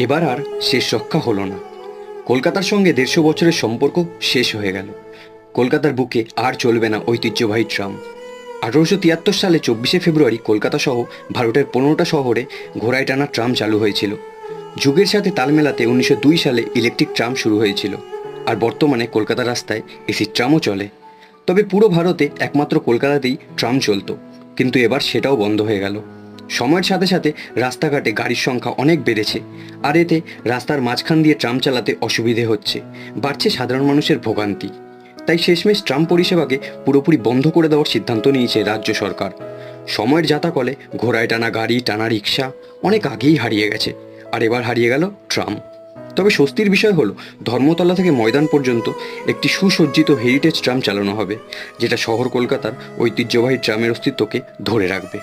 এবার আর শেষ রক্ষা হলো না। কলকাতার সঙ্গে ১৫০ বছরের সম্পর্ক শেষ হয়ে গেল। কলকাতার বুকে আর চলবে না ঐতিহ্যবাহী ট্রাম। ১৮৭৩ সালে ২৪শে ফেব্রুয়ারি কলকাতা সহ ভারতের ১৫টা শহরে ঘোড়ায় টানা ট্রাম চালু হয়েছিল। যুগের সাথে তাল মেলাতে ১৯০২ সালে ইলেকট্রিক ট্রাম শুরু হয়েছিল। আর বর্তমানে কলকাতার রাস্তায় এসি ট্রামও চলে। তবে পুরো ভারতে একমাত্র কলকাতাতেই ট্রাম চলতো, কিন্তু এবার সেটাও বন্ধ হয়ে গেল। সময়ের সাথে সাথে রাস্তাঘাটে গাড়ির সংখ্যা অনেক বেড়েছে, আর এতে রাস্তার মাঝখান দিয়ে ট্রাম চালাতে অসুবিধে হচ্ছে, বাড়ছে সাধারণ মানুষের ভোগান্তি। তাই শেষমেশ ট্রাম পরিষেবাকে পুরোপুরি বন্ধ করে দেওয়ার সিদ্ধান্ত নিয়েছে রাজ্য সরকার। সময়ের জাতাকলে ঘোড়ায় টানা গাড়ি, টানা রিক্সা অনেক আগেই হারিয়ে গেছে, আর এবার হারিয়ে গেল ট্রাম। তবে স্বস্তির বিষয় হলো, ধর্মতলা থেকে ময়দান পর্যন্ত একটি সুসজ্জিত হেরিটেজ ট্রাম চালানো হবে, যেটা শহর কলকাতার ঐতিহ্যবাহী ট্রামের অস্তিত্বকে ধরে রাখবে।